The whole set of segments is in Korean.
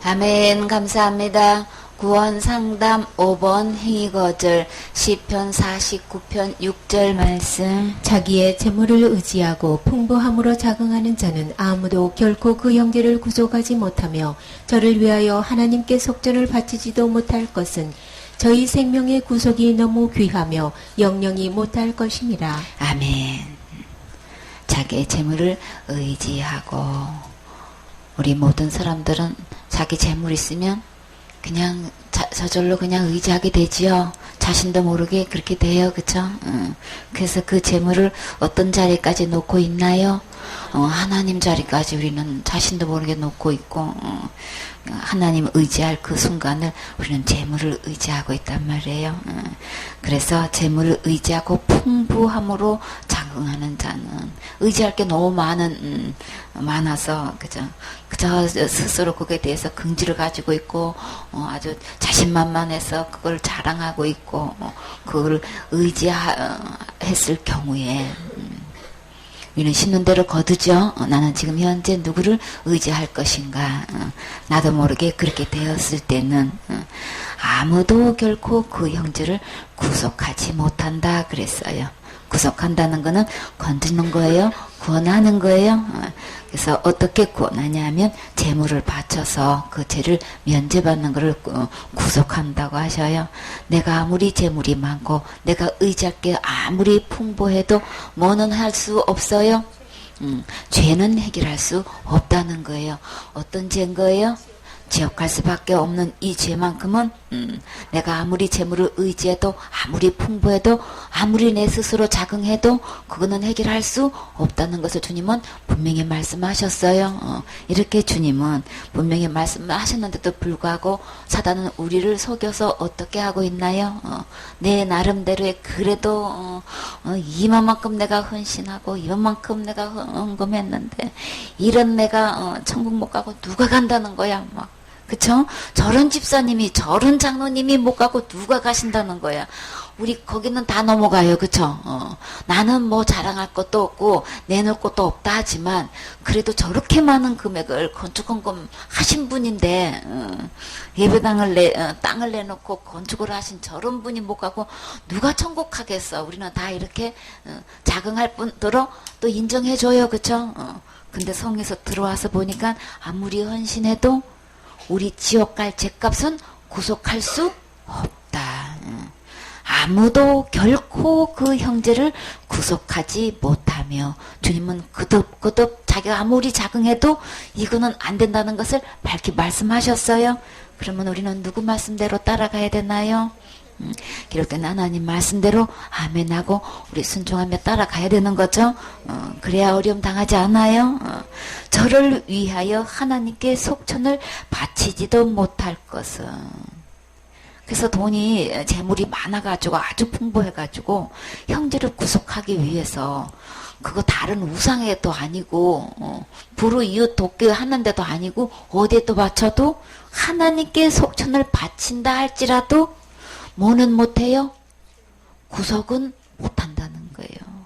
아멘. 감사합니다. 구원상담 5번 행위거절 시편 49편 6절 말씀. 자기의 재물을 의지하고 풍부함으로 자긍하는 자는 아무도 결코 그 형제를 구속하지 못하며 저를 위하여 하나님께 속전을 바치지도 못할 것은 저희 생명의 구속이 너무 귀하며 영영이 못할 것이니라. 아멘. 자기의 재물을 의지하고, 우리 모든 사람들은 자기 재물 있으면 그냥 저절로 그냥 의지하게 되지요. 자신도 모르게 그렇게 돼요. 그쵸? 그래서 그 재물을 어떤 자리까지 놓고 있나요? 하나님 자리까지 우리는 자신도 모르게 놓고 있고, 하나님 의지할 그 순간을 우리는 재물을 의지하고 있단 말이에요. 그래서 재물을 의지하고 풍부함으로 자긍하는 자는, 의지할 게 너무 많아서 그저 스스로 그거에 대해서 긍지를 가지고 있고, 아주 자신만만해서 그걸 자랑하고 있고, 그걸 의지했을 경우에 우리는 심는 대로 거두죠. 나는 지금 현재 누구를 의지할 것인가. 나도 모르게 그렇게 되었을 때는 아무도 결코 그 형제를 구속하지 못한다 그랬어요. 구속한다는 거는 건드는 거예요. 구원하는 거예요. 그래서 어떻게 구원하냐 하면 재물을 바쳐서 그 죄를 면제받는 것을 구속한다고 하셔요. 내가 아무리 재물이 많고 내가 의지할 게 아무리 풍부해도 뭐는 할 수 없어요. 죄는 해결할 수 없다는 거예요. 어떤 죄인 거예요? 지옥 갈 수밖에 없는 이 죄만큼은 내가 아무리 재물을 의지해도, 아무리 풍부해도, 아무리 내 스스로 자긍해도 그거는 해결할 수 없다는 것을 주님은 분명히 말씀하셨어요. 이렇게 주님은 분명히 말씀하셨는데도 불구하고 사단은 우리를 속여서 어떻게 하고 있나요? 내 나름대로의 그래도 이만큼 내가 헌신하고 이만큼 내가 헌금했는데 이런 내가 천국 못 가고 누가 간다는 거야 막. 그쵸? 저런 집사님이, 저런 장로님이 못 가고 누가 가신다는 거야. 우리 거기는 다 넘어가요. 그쵸? 나는 뭐 자랑할 것도 없고 내놓을 것도 없다 하지만 그래도 저렇게 많은 금액을 건축헌금 하신 분인데 예배당을 땅을 내놓고 건축을 하신 저런 분이 못 가고 누가 천국 가겠어. 우리는 다 이렇게 자긍할 뿐더러 또 인정해줘요. 그쵸? 근데 성에서 들어와서 보니까 아무리 헌신해도 우리 지옥 갈 죄값은 구속할 수 없다. 아무도 결코 그 형제를 구속하지 못하며 주님은 거듭 자기가 아무리 자긍해도 이거는 안 된다는 것을 밝히 말씀하셨어요. 그러면 우리는 누구 말씀대로 따라가야 되나요? 기록된 하나님 말씀대로 아멘하고 우리 순종하며 따라가야 되는 거죠. 그래야 어려움 당하지 않아요. 저를 위하여 하나님께 속천을 바치지도 못할 것은. 그래서 돈이 재물이 많아가지고 아주 풍부해가지고 형제를 구속하기 위해서 그거 다른 우상에도 아니고 부르 이웃 돕기 하는데도 아니고 어디에 또 바쳐도 하나님께 속천을 바친다 할지라도 뭐는 못해요? 구속은 못한다는 거예요.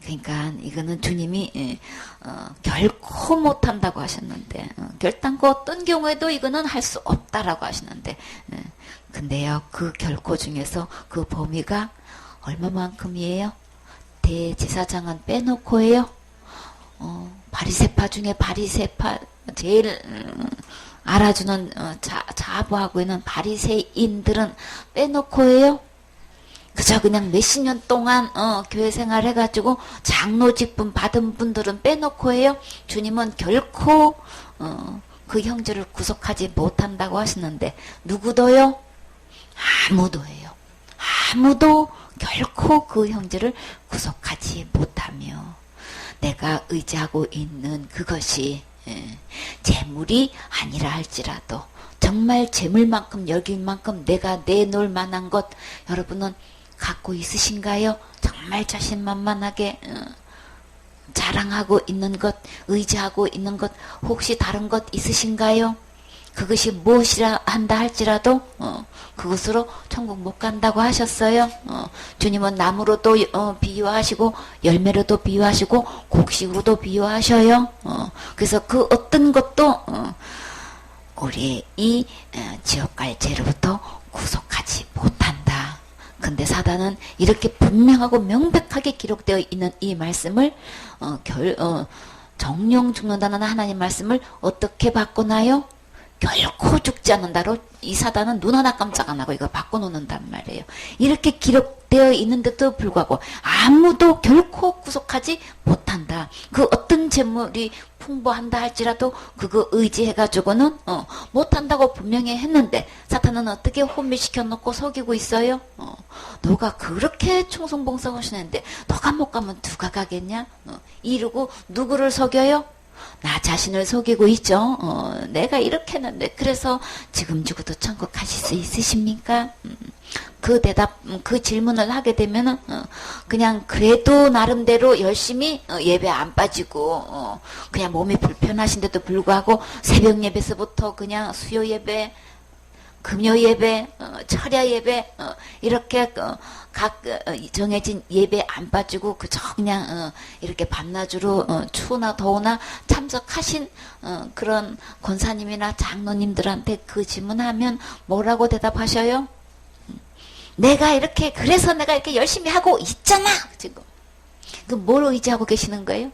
그러니까 이거는 주님이 결코 못한다고 하셨는데, 결단코 어떤 경우에도 이거는 할 수 없다라고 하시는데, 근데요 그 결코 중에서 그 범위가 얼마만큼이에요? 대제사장은 빼놓고예요. 바리새파 중에 바리새파 제일 알아주는 자부하고 있는 바리새인들은 빼놓고예요. 그저 그냥 몇십 년 동안 교회 생활 해가지고 장로 직분 받은 분들은 빼놓고예요. 주님은 결코 그 형제를 구속하지 못한다고 하시는데 누구도요? 아무도예요. 아무도 결코 그 형제를 구속하지 못하며 내가 의지하고 있는 그것이 재물이 아니라 할지라도 정말 재물만큼 여길 만큼 내가 내놓을 만한 것 여러분은 갖고 있으신가요? 정말 자신만만하게 자랑하고 있는 것, 의지하고 있는 것 혹시 다른 것 있으신가요? 그것이 무엇이라 한다 할지라도 그것으로 천국 못 간다고 하셨어요. 주님은 나무로도 비유하시고 열매로도 비유하시고 곡식으로도 비유하셔요. 그래서 그 어떤 것도 우리 이 지옥 갈 죄로부터 구속하지 못한다. 근데 사단은 이렇게 분명하고 명백하게 기록되어 있는 이 말씀을 정령 죽는다는 하나님 말씀을 어떻게 바꾸나요? 결코 죽지 않는다로 이 사단은 눈 하나 깜짝 안 하고 이거 바꿔놓는단 말이에요. 이렇게 기록되어 있는데도 불구하고 아무도 결코 구속하지 못한다. 그 어떤 재물이 풍부한다 할지라도 그거 의지해가지고는 못한다고 분명히 했는데 사탄은 어떻게 혼미시켜 놓고 속이고 있어요? 너가 그렇게 충성봉사 하시는데 너가 못 가면 누가 가겠냐? 이러고 누구를 속여요? 나 자신을 속이고 있죠. 내가 이렇게 했는데 그래서 지금 죽어도 천국 가실 수 있으십니까? 그 대답, 그 질문을 하게 되면은 그냥 그래도 나름대로 열심히 예배 안 빠지고 그냥 몸이 불편하신데도 불구하고 새벽 예배서부터 그냥 수요 예배, 금요 예배, 철야 예배 이렇게 각 정해진 예배 안 빠지고 그저 그냥 이렇게 밤낮으로 추우나 더우나 참석하신 그런 권사님이나 장로님들한테 그 질문하면 뭐라고 대답하셔요? 내가 이렇게 그래서 내가 이렇게 열심히 하고 있잖아 지금. 그 뭘 의지하고 계시는 거예요?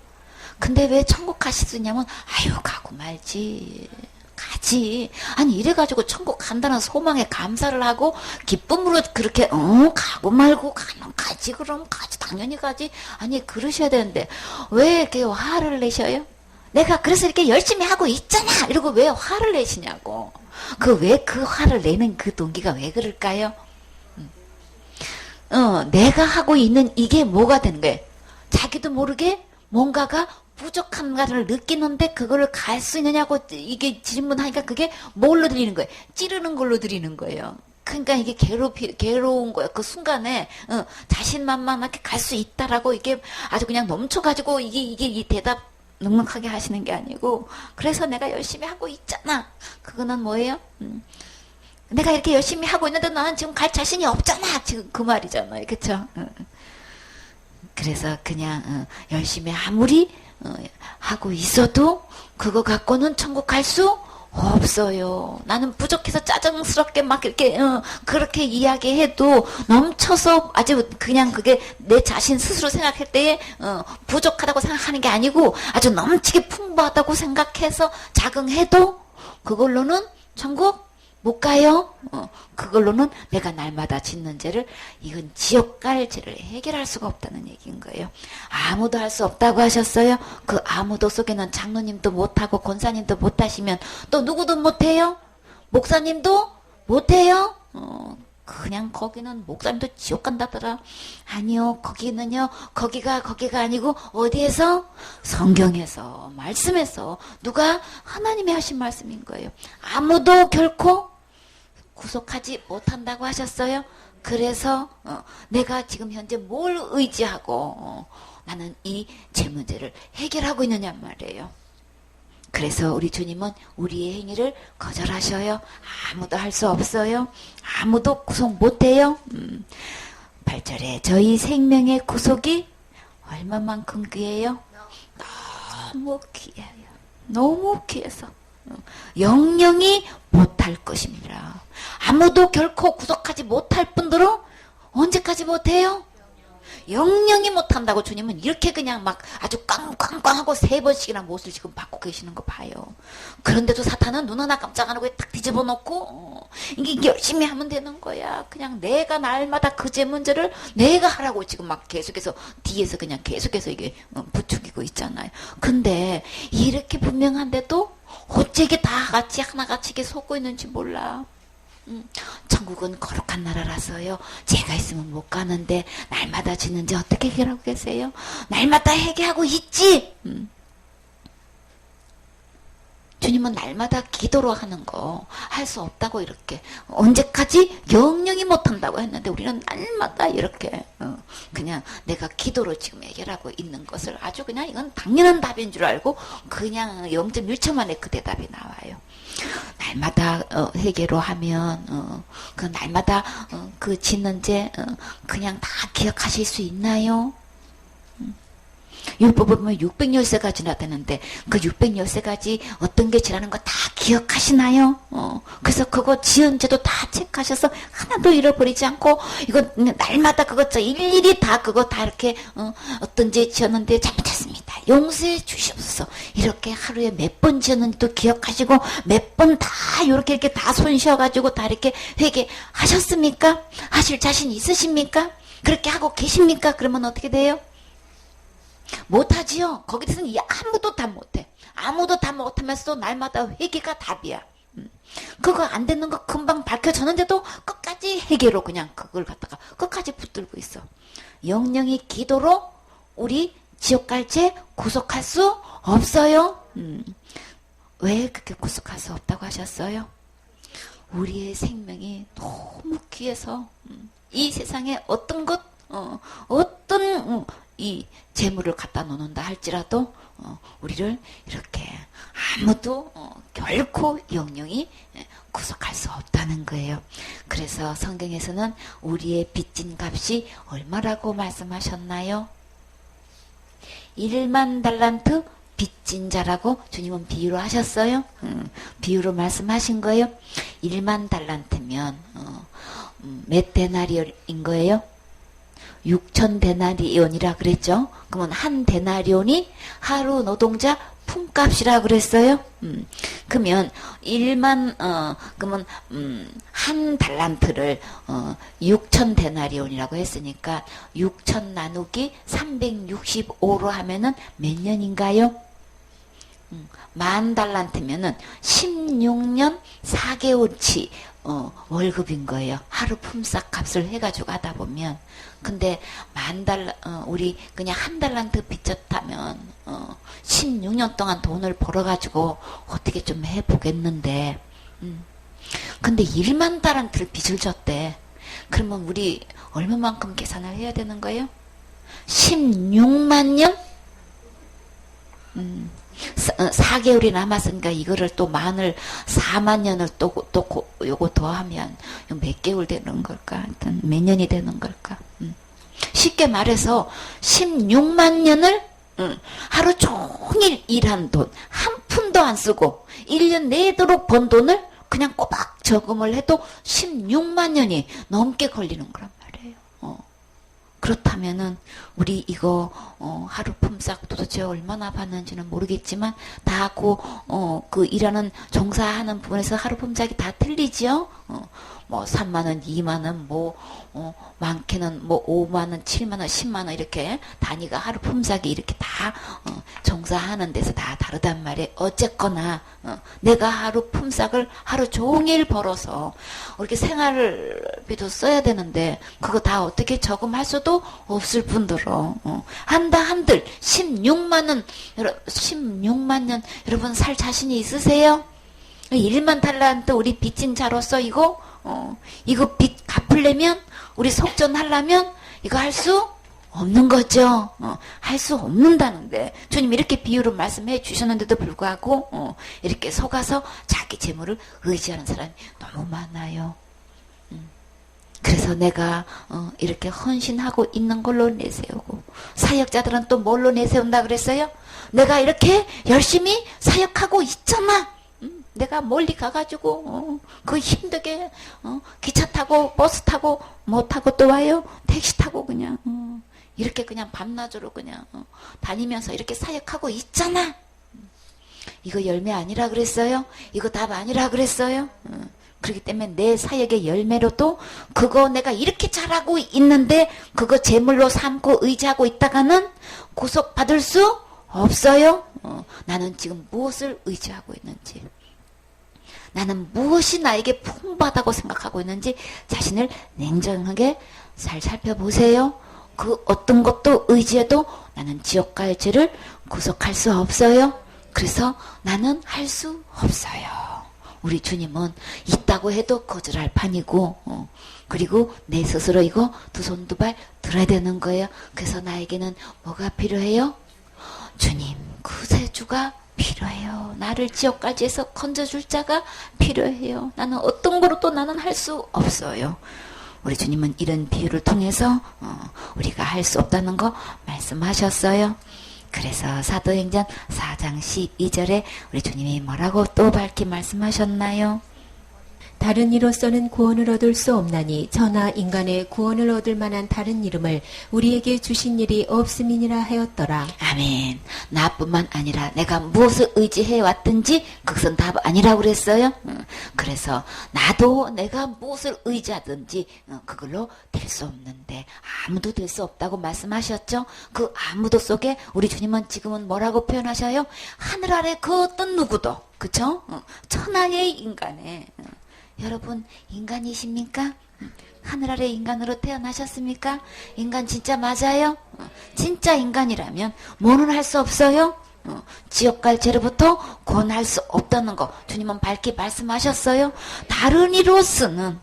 근데 왜 천국 가실 수 있냐면 아유 가고 말지. 가지. 아니 이래가지고 천국 간다는 소망에 감사를 하고 기쁨으로 그렇게 가고 말고 가면 가지 그럼 가지 당연히 가지. 아니 그러셔야 되는데 왜 이렇게 화를 내셔요? 내가 그래서 이렇게 열심히 하고 있잖아 이러고 왜 화를 내시냐고. 왜 그 화를 내는 그 동기가 왜 그럴까요? 내가 하고 있는 이게 뭐가 되는 거예요? 자기도 모르게 뭔가가 부족한가를 느끼는데 그거를 갈 수 있느냐고 이게 질문하니까 그게 뭘로 들리는 거예요? 찌르는 걸로 들리는 거예요. 그러니까 이게 괴로운 거예요. 그 순간에 자신만만하게 갈 수 있다라고 이게 아주 그냥 넘쳐가지고 이게 이 대답 넉넉하게 하시는 게 아니고 그래서 내가 열심히 하고 있잖아. 그거는 뭐예요? 내가 이렇게 열심히 하고 있는데 나는 지금 갈 자신이 없잖아. 지금 그 말이잖아요. 그쵸? 그래서 그냥 열심히 아무리 하고 있어도 그거 갖고는 천국 갈 수 없어요. 나는 부족해서 짜증스럽게 막 이렇게 그렇게 이야기해도 넘쳐서 아주 그냥 그게 내 자신 스스로 생각할 때에 부족하다고 생각하는 게 아니고 아주 넘치게 풍부하다고 생각해서 자긍해도 그걸로는 천국 못 가요. 그걸로는 내가 날마다 짓는 죄를 이건 지옥 갈 죄를 해결할 수가 없다는 얘기인 거예요. 아무도 할 수 없다고 하셨어요. 그 아무도 속에는 장로님도 못하고 권사님도 못하시면 또 누구도 못해요? 목사님도 못해요? 그냥 거기는 목사님도 지옥 간다더라. 아니요, 거기는요, 거기가 아니고 어디에서? 성경에서, 말씀에서 누가 하나님이 하신 말씀인 거예요. 아무도 결코 구속하지 못한다고 하셨어요. 그래서 내가 지금 현재 뭘 의지하고 나는 이 죄 문제를 해결하고 있느냐 말이에요. 그래서 우리 주님은 우리의 행위를 거절하셔요. 아무도 할 수 없어요. 아무도 구속 못해요. 8절에 저희 생명의 구속이 얼마만큼 귀해요? 너무 귀해요. 너무 귀해서 영영이 못할 것입니다. 아무도 결코 구속하지 못할 뿐더러 언제까지 못해요? 영영이 못한다고 주님은 이렇게 그냥 막 아주 꽝꽝꽝하고 3번씩이나 못을 지금 받고 계시는 거 봐요. 그런데도 사탄은 눈 하나 깜짝 안 하고 딱 뒤집어 놓고 이게 열심히 하면 되는 거야. 그냥 내가 날마다 그 죄 문제를 내가 하라고 지금 막 계속해서 뒤에서 그냥 계속해서 이게 부추기고 있잖아요. 근데 이렇게 분명한데도 어째 이게 다 같이 하나같이 이게 속고 있는지 몰라. 천국은 거룩한 나라라서요. 죄가 있으면 못 가는데 날마다 짓는지 어떻게 해결하고 계세요? 날마다 회개하고 있지. 주님은 날마다 기도로 하는 거 할 수 없다고 이렇게 언제까지 영영이 못한다고 했는데 우리는 날마다 이렇게 그냥 내가 기도로 지금 해결하고 있는 것을 아주 그냥 이건 당연한 답인 줄 알고 그냥 0.1초 만에 그 대답이 나와요. 날마다 회개로 하면 그 날마다 그 짓는 죄 그냥 다 기억하실 수 있나요? 율법을 보면 610세가지나 되는데 그 610세가지 어떤 게 지나는 거 다 기억하시나요? 그래서 그거 지은제도 다 체크하셔서 하나도 잃어버리지 않고 이거 날마다 그거 일일이 다 그거 다 이렇게 어떤 제 지었는데 잘못했습니다. 용서해 주시옵소서. 이렇게 하루에 몇 번 지었는지도 기억하시고 몇 번 다 이렇게 다 손 쉬어가지고 다 이렇게 회개하셨습니까? 하실 자신 있으십니까? 그렇게 하고 계십니까? 그러면 어떻게 돼요? 못하지요. 거기서는 아무도 다 못해. 아무도 다 못하면서 날마다 회개가 답이야. 그거 안 되는 거 금방 밝혀졌는데도 끝까지 회개로 그냥 그걸 갖다가 끝까지 붙들고 있어. 영영이 기도로 우리 지옥 갈 죄 구속할 수 없어요. 왜 그렇게 구속할 수 없다고 하셨어요? 우리의 생명이 너무 귀해서 이 세상에 어떤 것 어떤 이 재물을 갖다 놓는다 할지라도 우리를 이렇게 아무도 결코 영영이 구속할 수 없다는 거예요. 그래서 성경에서는 우리의 빚진 값이 얼마라고 말씀하셨나요? 1만 달란트 빚진 자라고 주님은 비유로 하셨어요. 비유로 말씀하신 거예요. 1만 달란트면 몇 데나리온인 거예요? 6천 데나리온이라 그랬죠. 그러면 한 데나리온이 하루 노동자 품값이라 그랬어요. 그러면 1만 그러면 한 달란트를 6천 데나리온이라고 했으니까 6천 나누기 365로 하면은 몇 년인가요? 만 달란트면은 16년 4개월치 월급인 거예요. 하루 품삯 값을 해가지고 하다 보면. 근데 우리 그냥 한 달란트 빚졌다면 16년 동안 돈을 벌어가지고 어떻게 좀 해보겠는데. 근데 1만 달란트를 빚을 졌대. 그러면 우리 얼마만큼 계산을 해야 되는 거예요? 16만 년? 4개월이 남았으니까 이거를 또 만을 4만 년을 또 요거 더하면 몇 개월 되는 걸까? 하여튼 몇 년이 되는 걸까? 쉽게 말해서 16만 년을 하루 종일 일한 돈 한 푼도 안 쓰고 1년 내도록 번 돈을 그냥 꼬박 저금을 해도 16만 년이 넘게 걸리는 거란 말이에요. 그렇다면은 우리 이거 하루 품삯 도대체 얼마나 받는지는 모르겠지만 다 그 일하는 종사하는 부분에서 하루 품삯이 다 틀리지요. 뭐 3만 원, 2만 원, 뭐 많게는 뭐 5만 원, 7만 원, 10만 원 이렇게 단위가 하루 품삯이 이렇게 다 종사하는 데서 다 다르단 말이에요. 어쨌거나 내가 하루 품삯을 하루 종일 벌어서 이렇게 생활비도 써야 되는데 그거 다 어떻게 저금할 수도 없을 뿐더러 한들 16만 원 16만 년 여러분 살 자신이 있으세요? 1만 달란트 우리 빚진 자로서 이거 빚 갚으려면 우리 속전하려면 이거 할 수 없는 거죠. 할 수 없는다는데 주님 이렇게 비유로 말씀해 주셨는데도 불구하고 이렇게 속아서 자기 재물을 의지하는 사람이 너무 많아요. 그래서 내가 이렇게 헌신하고 있는 걸로 내세우고 사역자들은 또 뭘로 내세운다 그랬어요? 내가 이렇게 열심히 사역하고 있잖아. 내가 멀리 가가지고 그 힘들게 기차 타고 버스 타고 뭐 타고 또 와요. 택시 타고 그냥 이렇게 그냥 밤낮으로 그냥 다니면서 이렇게 사역하고 있잖아. 이거 열매 아니라 그랬어요? 이거 답 아니라 그랬어요? 그렇기 때문에 내 사역의 열매로도 그거 내가 이렇게 잘하고 있는데 그거 제물로 삼고 의지하고 있다가는 구속받을 수 없어요. 나는 지금 무엇을 의지하고 있는지, 나는 무엇이 나에게 풍부하다고 생각하고 있는지 자신을 냉정하게 잘 살펴보세요. 그 어떤 것도 의지해도 나는 지옥 갈 죄를 구속할 수 없어요. 그래서 나는 할 수 없어요. 우리 주님은 있다고 해도 거절할 판이고 그리고 내 스스로 이거 두 손 두 발 들어야 되는 거예요. 그래서 나에게는 뭐가 필요해요? 주님 구세주가 필요해요. 나를 지옥까지에서 건져줄 자가 필요해요. 나는 어떤 거로도 나는 할 수 없어요. 우리 주님은 이런 비유를 통해서 우리가 할 수 없다는 거 말씀하셨어요. 그래서 사도행전 4장 12절에 우리 주님이 뭐라고 또 밝히 말씀하셨나요? 다른 이로서는 구원을 얻을 수 없나니 저나 인간의 구원을 얻을 만한 다른 이름을 우리에게 주신 일이 없음이니라 하였더라. 아멘. 나뿐만 아니라 내가 무엇을 의지해 왔든지 그것은 답 아니라고 그랬어요. 그래서 나도 내가 무엇을 의지하든지 그걸로 될 수 없는데 아무도 될 수 없다고 말씀하셨죠. 그 아무도 속에 우리 주님은 지금은 뭐라고 표현하셔요? 하늘 아래 그 어떤 누구도, 그쵸? 천하의 인간에 여러분 인간이십니까? 하늘 아래 인간으로 태어나셨습니까? 인간 진짜 맞아요? 진짜 인간이라면 뭐는 할 수 없어요? 지옥 갈 죄로부터 구원할 수 없다는 거 주님은 밝히 말씀하셨어요. 다른 이로서는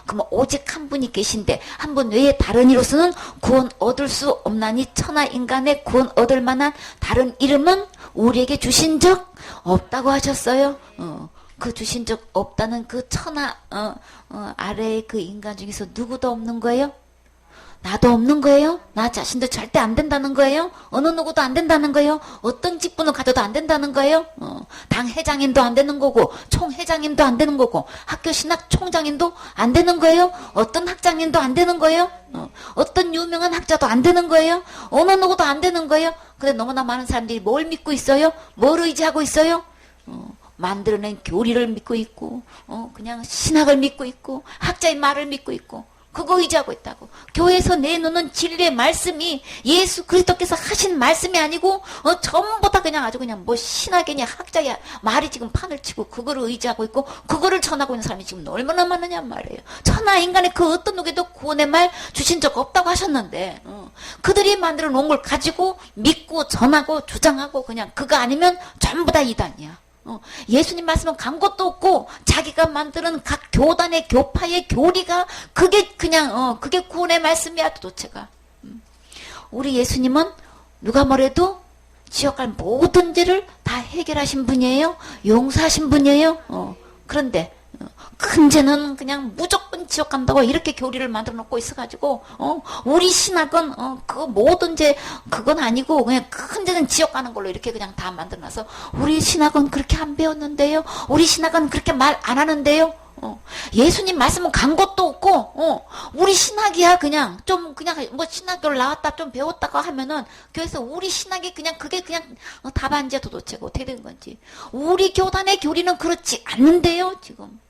그럼 오직 한 분이 계신데 한 분 외에 다른 이로서는 구원 얻을 수 없나니 천하 인간의 구원 얻을 만한 다른 이름은 우리에게 주신 적 없다고 하셨어요. 그 주신 적 없다는 그 천하 아래의 그 인간 중에서 누구도 없는 거예요? 나도 없는 거예요? 나 자신도 절대 안 된다는 거예요? 어느 누구도 안 된다는 거예요? 어떤 직분을 가져도 안 된다는 거예요? 당 회장님도 안 되는 거고 총회장님도 안 되는 거고 학교 신학 총장님도 안 되는 거예요? 어떤 학장님도 안 되는 거예요? 어떤 유명한 학자도 안 되는 거예요? 어느 누구도 안 되는 거예요? 근데 너무나 많은 사람들이 뭘 믿고 있어요? 뭘 의지하고 있어요? 만들어낸 교리를 믿고 있고 그냥 신학을 믿고 있고 학자의 말을 믿고 있고 그거 의지하고 있다고. 교회에서 내놓는 진리의 말씀이 예수 그리스도께서 하신 말씀이 아니고 전부 다 그냥 아주 그냥 뭐 신학이냐 학자야 말이 지금 판을 치고 그거를 의지하고 있고 그거를 전하고 있는 사람이 지금 얼마나 많으냐 말이에요. 천하 인간의 그 어떤 누구에도 구원의 말 주신 적 없다고 하셨는데 그들이 만들어 놓은 걸 가지고 믿고 전하고 주장하고 그냥 그거 아니면 전부 다 이단이야. 예수님 말씀은 간 것도 없고 자기가 만드는 각 교단의 교파의 교리가 그게 그냥 그게 구원의 말씀이야 도대체가. 우리 예수님은 누가 뭐래도 지옥 갈 모든 죄를 다 해결하신 분이에요. 용서하신 분이에요. 그런데 큰 죄는 그냥 무조건 지옥 간다고 이렇게 교리를 만들어 놓고 있어가지고 우리 신학은 그 모든 죄 그건 아니고 그냥 큰 죄는 지옥 가는 걸로 이렇게 그냥 다 만들어놔서 우리 신학은 그렇게 안 배웠는데요. 우리 신학은 그렇게 말 안 하는데요. 예수님 말씀은 간 것도 없고 우리 신학이야 그냥 좀 그냥 뭐 신학교를 나왔다 좀 배웠다고 하면은 교회에서 우리 신학이 그냥 그게 그냥 답안지야 도대체가 어떻게 된 건지. 우리 교단의 교리는 그렇지 않는데요 지금.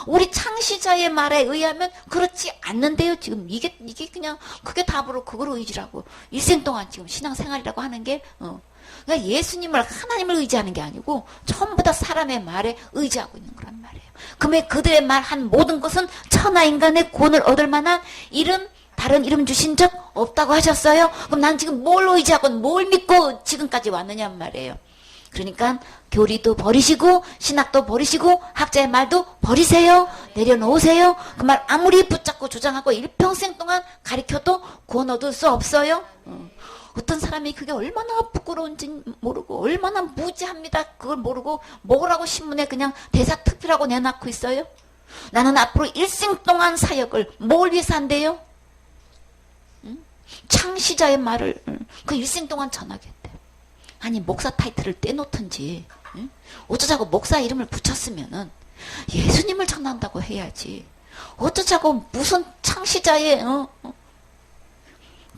우리 창시자의 말에 의하면 그렇지 않는데요 지금. 이게 그냥 그게 답으로 그걸 의지라고 일생 동안 지금 신앙생활이라고 하는 게 그러니까 예수님을 하나님을 의지하는 게 아니고 전부 다 사람의 말에 의지하고 있는 거란 말이에요. 그러면 그들의 말한 모든 것은 천하 인간의 구원을 얻을 만한 이름 다른 이름 주신 적 없다고 하셨어요. 그럼 난 지금 뭘 의지하고 뭘 믿고 지금까지 왔느냐 말이에요. 그러니까 교리도 버리시고 신학도 버리시고 학자의 말도 버리세요. 내려놓으세요. 그 말 아무리 붙잡고 주장하고 일평생 동안 가르쳐도 구원 얻을 수 없어요. 어떤 사람이 그게 얼마나 부끄러운지 모르고 얼마나 무지합니다. 그걸 모르고 뭐라고 신문에 그냥 대사특필하고 내놓고 있어요. 나는 앞으로 일생 동안 사역을 뭘 위해서 한대요? 창시자의 말을 그 일생 동안 전하겠대. 아니 목사 타이틀을 떼놓든지 어쩌자고 목사 이름을 붙였으면은 예수님을 전한다고 해야지. 어쩌자고 무슨 창시자의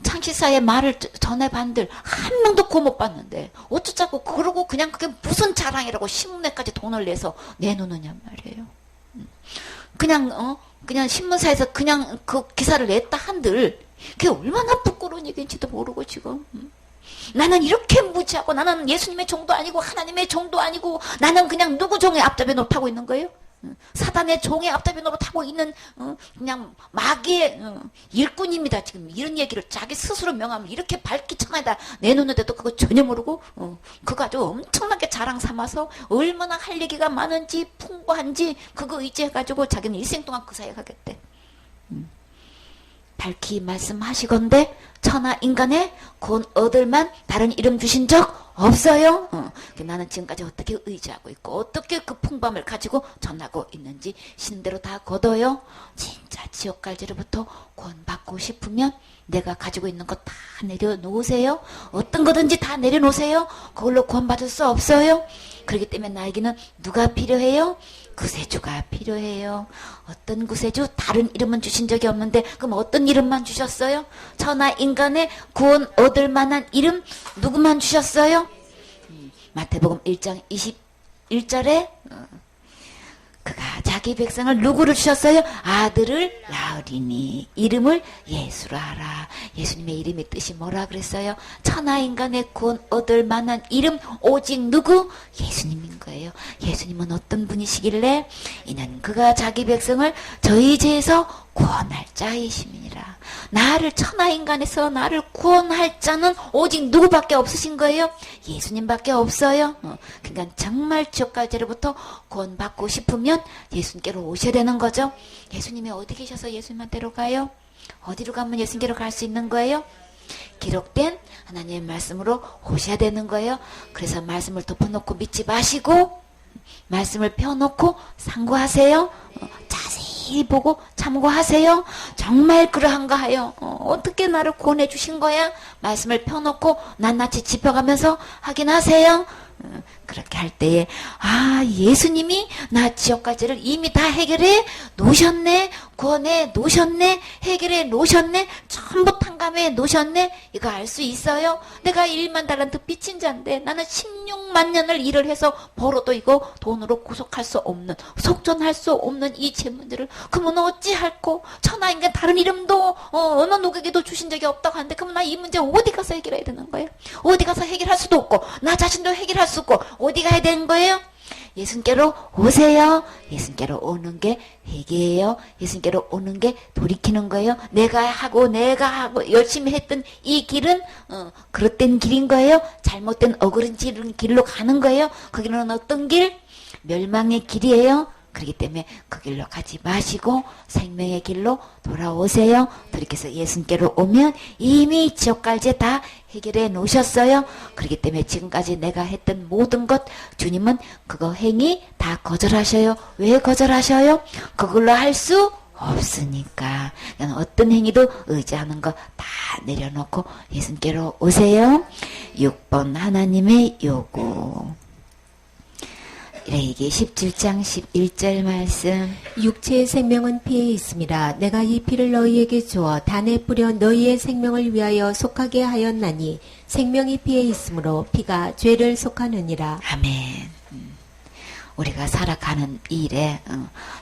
창시자의 말을 전해반들 한 명도 구원 못 받는데 어쩌자고 그러고 그냥 그게 무슨 자랑이라고 신문에까지 돈을 내서 내놓느냐 말이에요. 그냥 신문사에서 그냥 그 기사를 냈다 한들 그게 얼마나 부끄러운 얘기인지도 모르고 지금. 나는 이렇게 무지하고 나는 예수님의 종도 아니고 하나님의 종도 아니고 나는 그냥 누구 종의 앞잡이 노릇하고 있는 거예요? 사단의 종의 앞잡이 노릇하고 있는 그냥 마귀의 일꾼입니다. 지금 이런 얘기를 자기 스스로 명함을 이렇게 밝히 청에다 내놓는데도 그거 전혀 모르고 그거 아주 엄청나게 자랑 삼아서 얼마나 할 얘기가 많은지 풍부한지 그거 의지해가지고 자기는 일생 동안 그 사이에 가겠대. 밝히 말씀하시건대 천하 인간의 구원 얻을만 다른 이름 주신 적 없어요. 나는 지금까지 어떻게 의지하고 있고 어떻게 그 풍밤을 가지고 전하고 있는지 신대로 다 거둬요. 진짜 지옥갈지로부터 구원받고 싶으면 내가 가지고 있는 것 다 내려놓으세요. 어떤 거든지 다 내려놓으세요. 그걸로 구원받을 수 없어요. 그렇기 때문에 나에게는 누가 필요해요? 구세주가 필요해요. 어떤 구세주? 다른 이름은 주신 적이 없는데 그럼 어떤 이름만 주셨어요? 천하 인간의 구원 얻을 만한 이름 누구만 주셨어요? 마태복음 1장 21절에 그가 자기 백성을 누구를 주셨어요? 아들을 낳으리니 이름을 예수라 하라. 예수님의 이름의 뜻이 뭐라 그랬어요? 천하 인간의 구원 얻을 만한 이름 오직 누구? 예수님인 거예요. 예수님은 어떤 분이시길래 이는 그가 자기 백성을 저희 죄에서 구원할 자이심이니라. 나를 천하 인간에서 나를 구원할 자는 오직 누구밖에 없으신 거예요? 예수님밖에 없어요. 그러니까 정말 지옥갈지로부터 구원받고 싶으면 예수님께로 오셔야 되는 거죠. 예수님이 어디 계셔서 예수님한테로 가요? 어디로 가면 예수님께로 갈 수 있는 거예요? 기록된 하나님의 말씀으로 오셔야 되는 거예요. 그래서 말씀을 덮어놓고 믿지 마시고 말씀을 펴놓고 상고하세요. 자세히 보고 참고하세요. 정말 그러한가 하여 어떻게 나를 구원해 주신 거야? 말씀을 펴놓고 낱낱이 짚어가면서 확인하세요. 그렇게 할 때에 예수님이 나 지옥까지를 이미 다 해결해 놓으셨네. 구원해 놓으셨네. 해결해 놓으셨네. 전부 탕감해 놓으셨네. 이거 알 수 있어요. 내가 1만 달란트 빚진 자인데 나는 16만 년을 일을 해서 벌어도 이거 돈으로 구속할 수 없는 속전할 수 없는 이 재문들을 그러면 어찌할꼬? 천하인간 다른 이름도 어느 누구에게도 주신 적이 없다고 하는데 그러면 나 이 문제 어디 가서 해결해야 되는 거예요? 어디 가서 해결할 수도 없고 나 자신도 해결할 수 없고 어디 가야 되는 거예요? 예수님께로 오세요. 예수님께로 오는 게 회개예요. 예수님께로 오는 게 돌이키는 거예요. 내가 하고 열심히 했던 이 길은 그릇된 길인 거예요. 잘못된 어그른 길로 가는 거예요. 그 길은 어떤 길? 멸망의 길이에요. 그렇기 때문에 그 길로 가지 마시고 생명의 길로 돌아오세요. 돌이켜서 예수님께로 오면 이미 지옥갈제 다 해결해 놓으셨어요. 그렇기 때문에 지금까지 내가 했던 모든 것 주님은 그거 행위 다 거절하셔요. 왜 거절하셔요? 그걸로 할 수 없으니까. 어떤 행위도 의지하는 거 다 내려놓고 예수님께로 오세요. 6번 하나님의 요구. 레위기 17장 11절 말씀. 육체의 생명은 피에 있음이라 내가 이 피를 너희에게 주어 단에 뿌려 너희의 생명을 위하여 속하게 하였나니 생명이 피에 있으므로 피가 죄를 속하느니라. 아멘. 우리가 살아가는 일에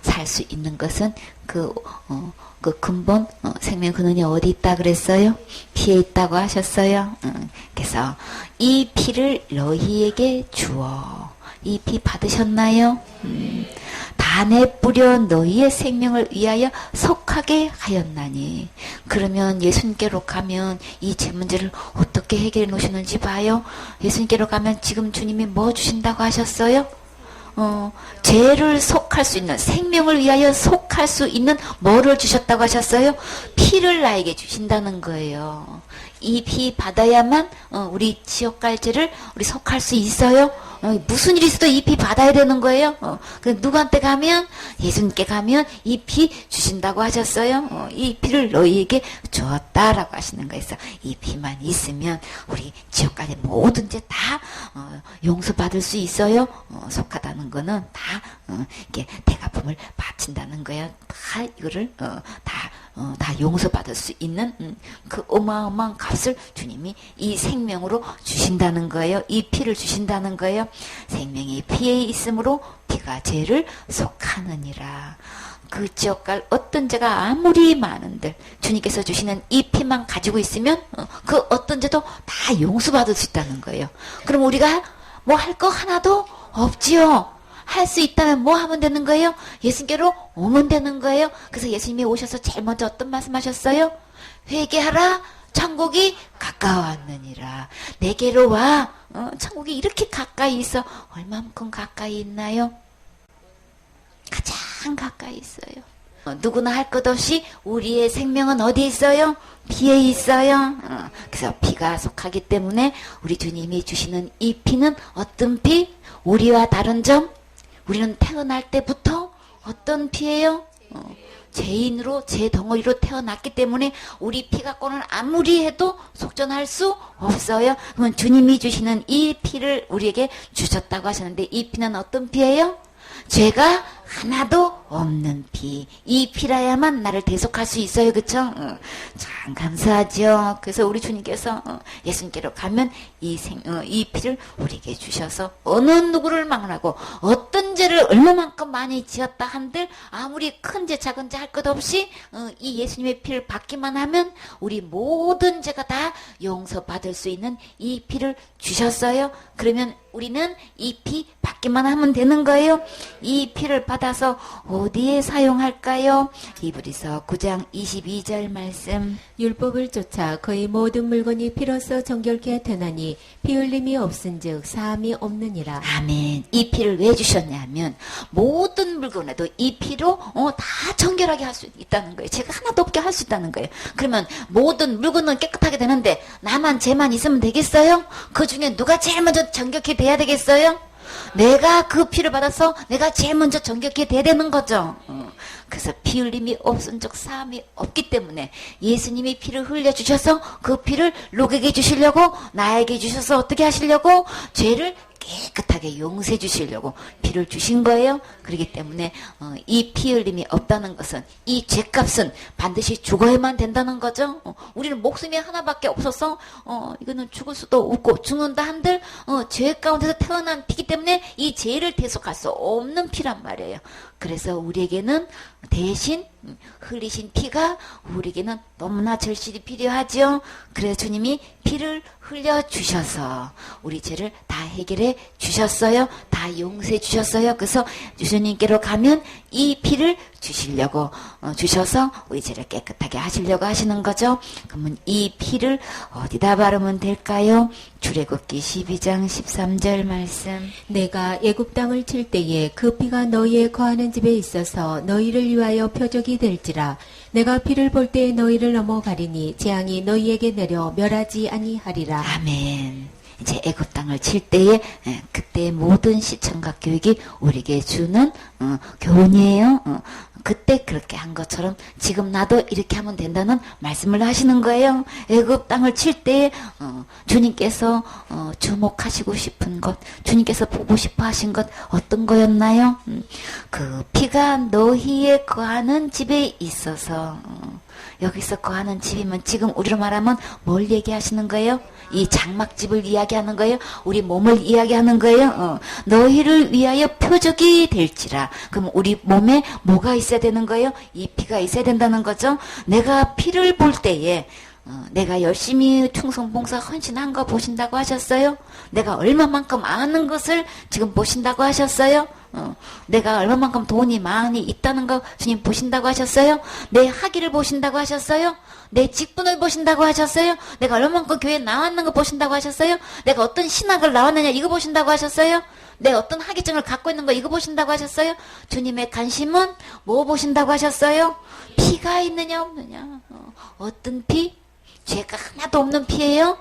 살 수 있는 것은 그 근본 생명 근원이 어디 있다 그랬어요? 피에 있다고 하셨어요. 그래서 이 피를 너희에게 주어. 이 피 받으셨나요? 단에 뿌려 너희의 생명을 위하여 속하게 하였나니. 그러면 예수님께로 가면 이 제 문제를 어떻게 해결해 놓으시는지 봐요. 예수님께로 가면 지금 주님이 뭐 주신다고 하셨어요? 죄를 속할 수 있는, 생명을 위하여 속할 수 있는 뭐를 주셨다고 하셨어요? 피를 나에게 주신다는 거예요. 이 피 받아야만 우리 지옥 갈 죄를 우리 속할 수 있어요. 무슨 일이 있어도 이 피 받아야 되는 거예요. 누구한테 가면? 예수님께 가면 이 피 주신다고 하셨어요. 이 피를 너희에게 주었다라고 하시는 거예요. 이 피만 있으면 우리 지옥까지 모든 죄 다 용서받을 수 있어요. 속하다는 거는 다 이렇게 대가품을 바친다는 거예요. 다 이거를 다 용서받을 수 있는 그 어마어마한 값을 주님이 이 생명으로 주신다는 거예요. 이 피를 주신다는 거예요. 생명이 피에 있으므로 피가 죄를 속하느니라. 그 지옥갈 어떤 죄가 아무리 많은들 주님께서 주시는 이 피만 가지고 있으면 그 어떤 죄도 다 용서받을 수 있다는 거예요. 그럼 우리가 뭐 할 거 하나도 없지요. 할 수 있다면 뭐 하면 되는 거예요? 예수님께로 오면 되는 거예요. 그래서 예수님이 오셔서 제일 먼저 어떤 말씀하셨어요? 회개하라. 천국이 가까웠느니라. 내게로 와. 천국이 이렇게 가까이 있어. 얼마만큼 가까이 있나요? 가장 가까이 있어요. 누구나 할 것 없이 우리의 생명은 어디에 있어요? 피에 있어요. 그래서 피가 속하기 때문에 우리 주님이 주시는 이 피는 어떤 피? 우리와 다른 점? 우리는 태어날 때부터 어떤 피예요? 죄인으로 제 덩어리로 태어났기 때문에 우리 피 갖고는 아무리 해도 속전할 수 없어요. 그러면 주님이 주시는 이 피를 우리에게 주셨다고 하셨는데 이 피는 어떤 피예요? 죄가 하나도 없는 피. 이 피라야만 나를 대속할 수 있어요. 그쵸? 참 감사하죠. 그래서 우리 주님께서 예수님께로 가면 이 피를 우리에게 주셔서 어느 누구를 막론하고 어떤 죄를 얼마만큼 많이 지었다 한들 아무리 큰 죄 작은 죄 할 것 없이 이 예수님의 피를 받기만 하면 우리 모든 죄가 다 용서받을 수 있는 이 피를 주셨어요. 그러면 우리는 이 피 받기만 하면 되는 거예요. 이 피를 받아서 어디에 사용할까요? 이브리서 9장 22절 말씀. 율법을 쫓아 거의 모든 물건이 피로써 정결케 되나니 피 흘림이 없은즉 사함이 없느니라. 아멘. 이 피를 왜 주셨냐면 모든 물건에도 이 피로 다 정결하게 할 수 있다는 거예요. 죄가 하나도 없게 할 수 있다는 거예요. 그러면 모든 물건은 깨끗하게 되는데 나만 죄만 있으면 되겠어요? 그 중에 누가 제일 먼저 정결케 돼야 되겠어요? 내가 그 피를 받아서 내가 제일 먼저 정결케 돼야 되는 거죠. 그래서 피 흘림이 없은 적 사함이 없기 때문에 예수님이 피를 흘려주셔서 그 피를 녹에게 주시려고 나에게 주셔서 어떻게 하시려고 죄를 깨끗하게 용서해 주시려고 피를 주신 거예요. 그렇기 때문에 이 피 흘림이 없다는 것은 이 죄값은 반드시 죽어야만 된다는 거죠. 우리는 목숨이 하나밖에 없어서 이거는 죽을 수도 없고 죽는다 한들 죄 가운데서 태어난 피기 때문에 이 죄를 대속할 수 없는 피란 말이에요. 그래서 우리에게는 대신 흘리신 피가 우리에게는 너무나 절실히 필요하죠. 그래서 주님이 피를 흘려주셔서 우리 죄를 다 해결해 주셨어요. 다 용서해 주셨어요. 그래서 주님께로 가면 이 피를 주시려고 주셔서 우리 죄를 깨끗하게 하시려고 하시는 거죠. 그러면 이 피를 어디다 바르면 될까요? 출애굽기 12장 13절 말씀. 내가 애굽 땅을 칠 때에 그 피가 너희의 거하는 집에 있어서 너희를 위하여 표적이 될지라. 내가 피를 볼 때에 너희를 넘어가리니 재앙이 너희에게 내려 멸하지 아니하리라. 아멘. 이제 애굽 땅을 칠 때에 그때의 모든 시청각 교육이 우리에게 주는 교훈이에요. 그때 그렇게 한 것처럼 지금 나도 이렇게 하면 된다는 말씀을 하시는 거예요. 애굽 땅을 칠 때에 주님께서 주목하시고 싶은 것, 주님께서 보고 싶어 하신 것 어떤 거였나요? 그 피가 너희의 거하는 집에 있어서 여기서 거하는 집이면 지금 우리로 말하면 뭘 얘기하시는 거예요? 이 장막집을 이야기하는 거예요? 우리 몸을 이야기하는 거예요? 너희를 위하여 표적이 될지라. 그럼 우리 몸에 뭐가 있어야 되는 거예요? 이 피가 있어야 된다는 거죠. 내가 피를 볼 때에 내가 열심히 충성봉사 헌신한 거 보신다고 하셨어요? 내가 얼마만큼 아는 것을 지금 보신다고 하셨어요? 내가 얼마만큼 돈이 많이 있다는 거 주님 보신다고 하셨어요? 내 학위를 보신다고 하셨어요? 내 직분을 보신다고 하셨어요? 내가 얼마만큼 교회에 나왔는 거 보신다고 하셨어요? 내가 어떤 신학을 나왔느냐 이거 보신다고 하셨어요? 내가 어떤 학위증을 갖고 있는 거 이거 보신다고 하셨어요? 주님의 관심은 뭐 보신다고 하셨어요? 피가 있느냐 없느냐. 어떤 피? 죄가 하나도 없는 피예요.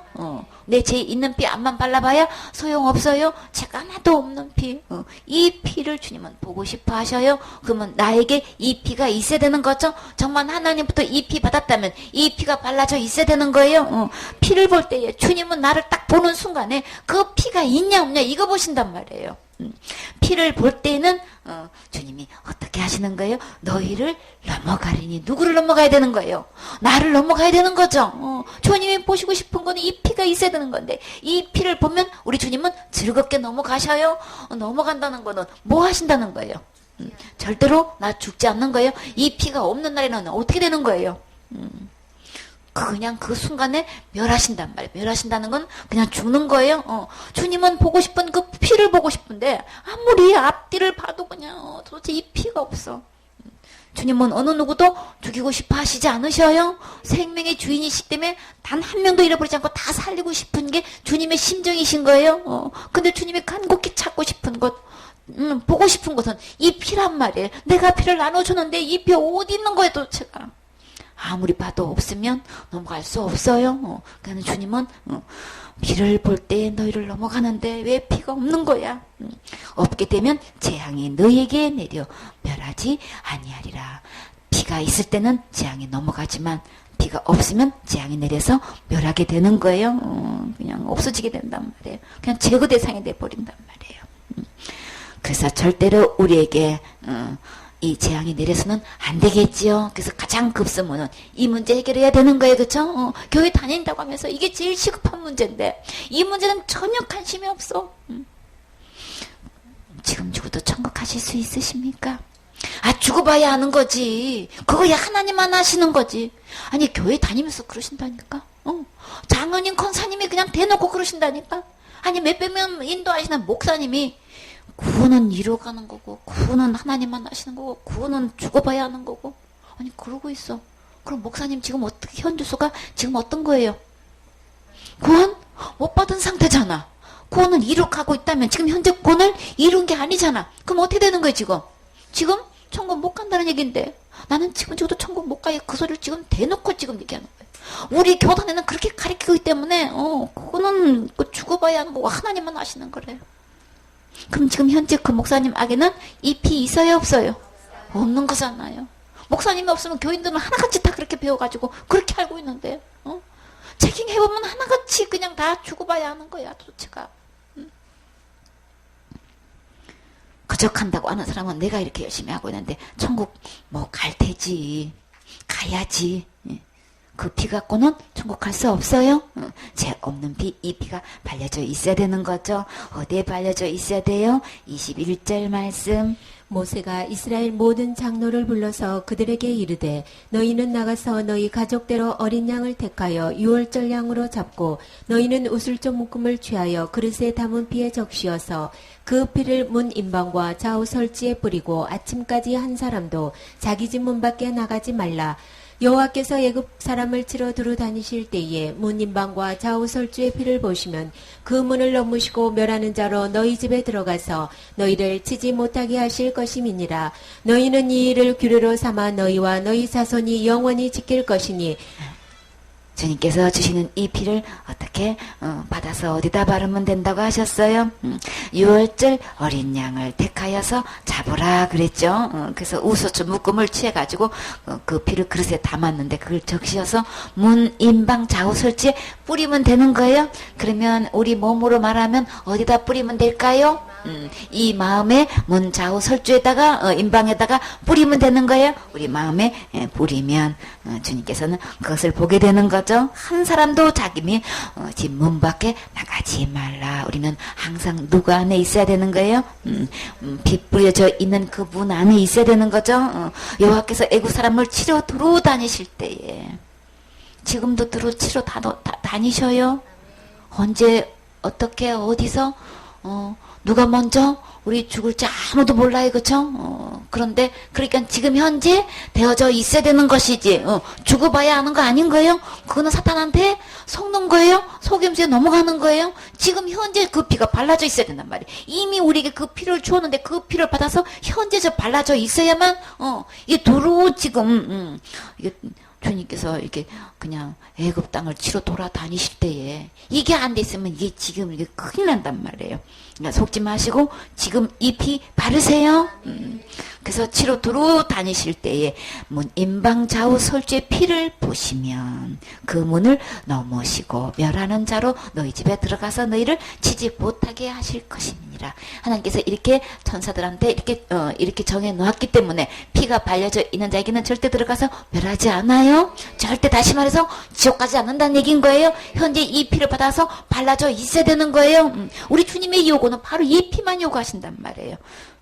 내 죄 있는 피 앞만 발라봐야 소용없어요. 죄가 하나도 없는 피. 이 피를 주님은 보고 싶어 하셔요. 그러면 나에게 이 피가 있어야 되는 거죠. 정말 하나님부터 이 피 받았다면 이 피가 발라져 있어야 되는 거예요. 피를 볼 때에 주님은 나를 딱 보는 순간에 그 피가 있냐 없냐 이거 보신단 말이에요. 피를 볼 때는 주님이 어떻게 하시는 거예요? 너희를 넘어가리니. 누구를 넘어가야 되는 거예요? 나를 넘어가야 되는 거죠. 주님이 보시고 싶은 거는 이 피가 있어야 되는 건데 이 피를 보면 우리 주님은 즐겁게 넘어가셔요. 넘어간다는 거는 뭐 하신다는 거예요? 절대로 나 죽지 않는 거예요. 이 피가 없는 날에는 어떻게 되는 거예요? 그냥 그 순간에 멸하신단 말이에요. 멸하신다는 건 그냥 죽는 거예요. 주님은 보고 싶은 그 피를 보고 싶은데 아무리 앞뒤를 봐도 그냥 도대체 이 피가 없어. 주님은 어느 누구도 죽이고 싶어 하시지 않으셔요. 생명의 주인이시기 때문에 단 한 명도 잃어버리지 않고 다 살리고 싶은 게 주님의 심정이신 거예요. 근데 주님이 간곡히 찾고 싶은 것 보고 싶은 것은 이 피란 말이에요. 내가 피를 나눠주는데 이 피 어디 있는 거예요 도대체가. 아무리 봐도 없으면 넘어갈 수 없어요. 그러니까 주님은 피를 볼 때 너희를 넘어가는데 왜 피가 없는 거야? 없게 되면 재앙이 너희에게 내려 멸하지 아니하리라. 피가 있을 때는 재앙이 넘어가지만 피가 없으면 재앙이 내려서 멸하게 되는 거예요. 그냥 없어지게 된단 말이에요. 그냥 제거 대상이 돼버린단 말이에요. 그래서 절대로 우리에게 이 재앙이 내려서는 안 되겠지요. 그래서 가장 급선무는 이 문제 해결해야 되는 거예요. 그렇죠? 교회 다닌다고 하면서 이게 제일 시급한 문제인데 이 문제는 전혀 관심이 없어. 지금 죽어도 천국 가실 수 있으십니까? 죽어봐야 하는 거지. 그거야 하나님만 하시는 거지. 아니 교회 다니면서 그러신다니까. 장로님 권사님이 그냥 대놓고 그러신다니까. 아니 몇백 명 인도하시는 목사님이 구원은 이루어가는 거고 구원은 하나님만 하시는 거고 구원은 죽어봐야 하는 거고. 아니 그러고 있어. 그럼 목사님 지금 어떻게 현주소가 지금 어떤 거예요? 구원 못 받은 상태잖아. 구원을 이룩하고 있다면 지금 현재 구원을 이룬 게 아니잖아. 그럼 어떻게 되는 거예요 지금? 지금 천국 못 간다는 얘기인데 나는 지금 죽어도 천국 못 가요. 그 소리를 지금 대놓고 지금 얘기하는 거예요. 우리 교단에는 그렇게 가르치기 때문에 그거는 죽어봐야 하는 거고 하나님만 하시는 거래요. 그럼 지금 현재 그 목사님 에게는 이 피 있어요 없어요? 없는 거잖아요. 목사님이 없으면 교인들은 하나같이 다 그렇게 배워가지고 그렇게 알고 있는데 체킹해보면 하나같이 그냥 다 죽어봐야 하는 거야 도대체가. 거적한다고 하는 사람은 내가 이렇게 열심히 하고 있는데 천국 뭐 갈 테지. 가야지. 그 피 갖고는 천국 갈 수 없어요. 죄 없는 피, 이 피가 발려져 있어야 되는 거죠. 어디에 발려져 있어야 돼요? 21절 말씀. 모세가 이스라엘 모든 장로를 불러서 그들에게 이르되 너희는 나가서 너희 가족대로 어린 양을 택하여 유월절 양으로 잡고 너희는 우슬조 묶음을 취하여 그릇에 담은 피에 적시어서 그 피를 문 인방과 좌우 설지에 뿌리고 아침까지 한 사람도 자기 집 문 밖에 나가지 말라. 여호와께서 애굽 사람을 치러 두루 다니실 때에 문 인방과 좌우 설주의 피를 보시면 그 문을 넘으시고 멸하는 자로 너희 집에 들어가서 너희를 치지 못하게 하실 것임이니라. 너희는 이 일을 규례로 삼아 너희와 너희 자손이 영원히 지킬 것이니. 주님께서 주시는 이 피를 어떻게 받아서 어디다 바르면 된다고 하셨어요? 6월절 어린 양을 택하여서 잡으라 그랬죠. 그래서 우소초 묶음을 취해가지고 그 피를 그릇에 담았는데 그걸 적시어서 문 인방 좌우 설치에 뿌리면 되는 거예요. 그러면 우리 몸으로 말하면 어디다 뿌리면 될까요? 이 마음에 문 좌우 설주에다가 인방에다가 뿌리면 되는 거예요. 우리 마음에 뿌리면 주님께서는 그것을 보게 되는 거죠. 한 사람도 자기 집 문 밖에 나가지 말라. 우리는 항상 누구 안에 있어야 되는 거예요? 피 뿌려져 있는 그 문 안에 있어야 되는 거죠. 여호와께서 애국 사람을 치러 두루 다니실 때에 지금도 두루 치러 다니셔요. 언제 어떻게 어디서 누가 먼저 우리 죽을지 아무도 몰라요. 그쵸? 그런데 그러니까 지금 현재 되어져 있어야 되는 것이지 죽어봐야 하는 거 아닌 거예요? 그거는 사탄한테 속는 거예요? 속임수에 넘어가는 거예요? 지금 현재 그 피가 발라져 있어야 된단 말이에요. 이미 우리에게 그 피를 주었는데 그 피를 받아서 현재 저 발라져 있어야만 이게 도로 지금 이게 주님께서 이렇게 그냥 애굽 땅을 치러 돌아다니실 때에 이게 안 돼 있으면 이게 지금 이게 큰일 난단 말이에요. 그러니까 속지 마시고 지금 이 피 바르세요. 그래서 치러 돌아다니실 때에 문 인방 좌우 설주의 피를 보시면 그 문을 넘으시고 멸하는 자로 너희 집에 들어가서 너희를 치지 못하게 하실 것이니라. 하나님께서 이렇게 천사들한테 이렇게 정해 놓았기 때문에 피가 발려져 있는 자에게는 절대 들어가서 멸하지 않아요. 절대 다시 말해서 지옥 가지 않는다는 얘기인 거예요. 현재 이 피를 받아서 발라져 있어야 되는 거예요. 우리 주님의 요구는 바로 이 피만 요구하신단 말이에요.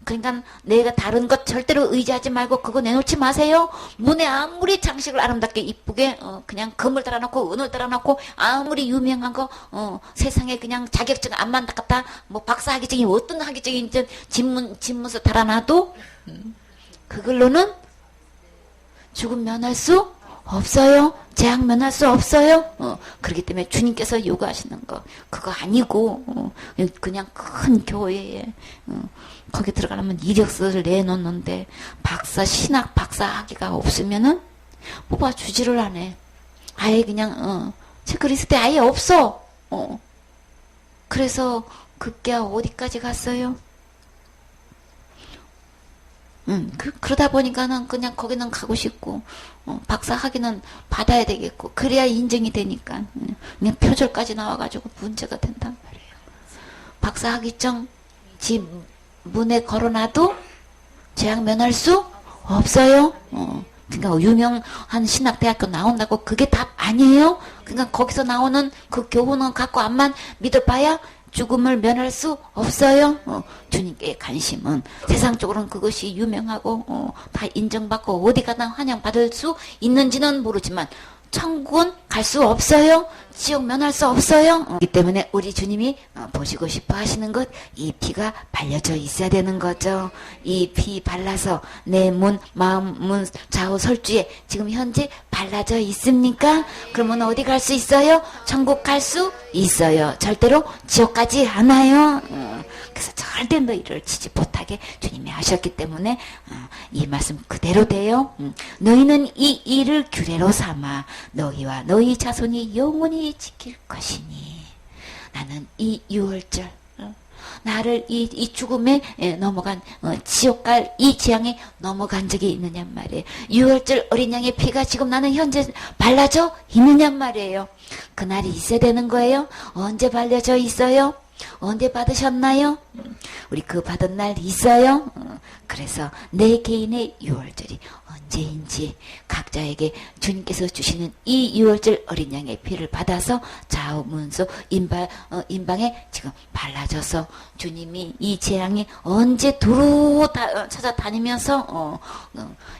그러니까 내가 다른 것 절대로 의지하지 말고 그거 내놓지 마세요. 문에 아무리 장식을 아름답게 이쁘게 그냥 금을 달아놓고 은을 달아놓고 아무리 유명한 거 세상에 그냥 자격증 안 만들었다 뭐 박사 학위증이 어떤 학위증인지 집문서 달아놔도 그걸로는 죽음 면할 수 없어요. 재앙 면할 수 없어요. 그렇기 때문에 주님께서 요구하시는 거 그거 아니고 그냥 큰 교회에 거기 들어가려면 이력서를 내놓는데 신학 박사 학위가 없으면은 뽑아주지를 않아. 아예 그냥 체크리스트에 아예 없어. 그래서 급기야 어디까지 갔어요? 그러다 보니까는 그냥 거기는 가고 싶고, 박사 학위는 받아야 되겠고, 그래야 인정이 되니까, 그냥 표절까지 나와가지고 문제가 된단 말이에요. 박사 학위증 집 문에 걸어놔도 재학 면할 수 없어요. 그러니까 유명한 신학대학교 나온다고 그게 답 아니에요. 그러니까 거기서 나오는 그 교훈을 갖고 암만 믿어봐야 죽음을 면할 수 없어요. 주님께 관심은 세상적으로는 그것이 유명하고 다 인정받고 어디 가나 환영받을 수 있는지는 모르지만 천국은 갈 수 없어요. 지옥 면할 수 없어요. 그렇기 때문에 우리 주님이 보시고 싶어 하시는 것, 이 피가 발려져 있어야 되는 거죠. 이 피 발라서 내 마음, 문, 좌우 설주에 지금 현재 발라져 있습니까? 그러면 어디 갈 수 있어요? 천국 갈 수 있어요. 절대로 지옥 가지 않아요. 그래서 절대 너희를 지지 못하게 주님이 하셨기 때문에 이 말씀 그대로 돼요. 너희는 이 일을 규례로 삼아 너희와 너희 자손이 영원히 지킬 것이니. 나는 이 유월절 나를 이 죽음에 넘어간 지옥 갈 이 재앙에 넘어간 적이 있느냐 말이에요. 유월절 어린 양의 피가 지금 나는 현재 발라져 있느냐 말이에요. 그날이 있어야 되는 거예요. 언제 발려져 있어요? 언제 받으셨나요? 우리 그 받은 날 있어요. 그래서 내 개인의 유월절이 언제인지 각자에게 주님께서 주시는 이 유월절 어린 양의 피를 받아서 좌우 문수 인방에 지금 발라져서 주님이 이 재앙이 언제 두루 찾아다니면서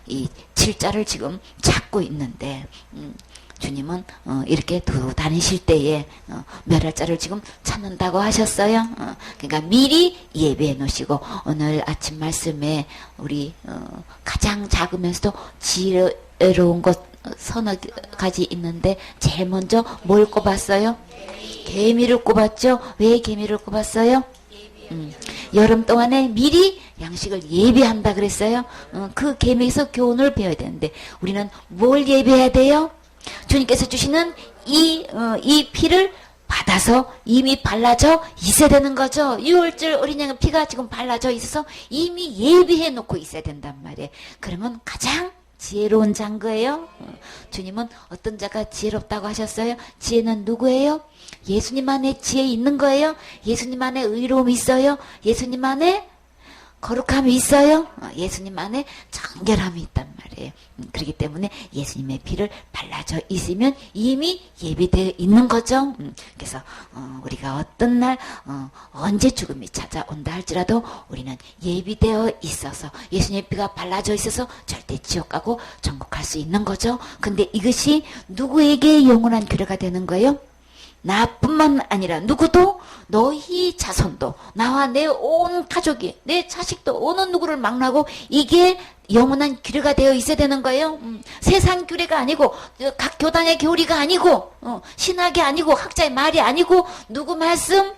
이 질자를 지금 찾고 있는데 주님은 이렇게 두루 다니실 때에 멸할 자를 지금 찾는다고 하셨어요. 그러니까 미리 예배해 놓으시고 오늘 아침 말씀에 우리 가장 작으면서도 지혜로운 것 서너 가지 있는데 제일 먼저 뭘 꼽았어요? 개미를 꼽았죠. 왜 개미를 꼽았어요? 여름 동안에 미리 양식을 예배한다 그랬어요. 그 개미에서 교훈을 배워야 되는데 우리는 뭘 예배해야 돼요? 주님께서 주시는 이 피를 받아서 이미 발라져 있어야 되는 거죠. 유월절 어린 양의 피가 지금 발라져 있어서 이미 예비해 놓고 있어야 된단 말이에요. 그러면 가장 지혜로운 자인 거예요. 주님은 어떤 자가 지혜롭다고 하셨어요? 지혜는 누구예요? 예수님 안에 지혜 있는 거예요. 예수님 안에 의로움이 있어요. 예수님 안에 거룩함이 있어요. 예수님 안에 정결함이 있단 말이에요. 그렇기 때문에 예수님의 피를 발라져 있으면 이미 예비되어 있는 거죠. 그래서 우리가 어떤 날 언제 죽음이 찾아온다 할지라도 우리는 예비되어 있어서 예수님의 피가 발라져 있어서 절대 지옥 가고 천국 갈 수 있는 거죠. 근데 이것이 누구에게 영원한 규례가 되는 거예요? 나뿐만 아니라 누구도 너희 자손도 나와 내 온 가족이 내 자식도 어느 누구를 막나고 이게 영원한 규례가 되어 있어야 되는 거예요. 세상 규례가 아니고 각 교단의 교리가 아니고 신학이 아니고 학자의 말이 아니고 누구 말씀?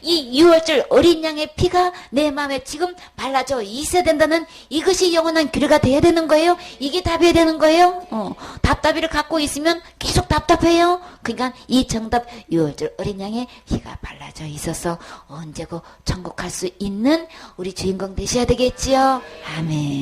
이 유월절 어린 양의 피가 내 마음에 지금 발라져 있어야 된다는 이것이 영원한 규례가 돼야 되는 거예요. 이게 답이어야 되는 거예요. 답답이를 갖고 있으면 계속 답답해요. 그러니까 이 정답 유월절 어린 양의 피가 발라져 있어서 언제고 천국 갈 수 있는 우리 주인공 되셔야 되겠지요. 아멘.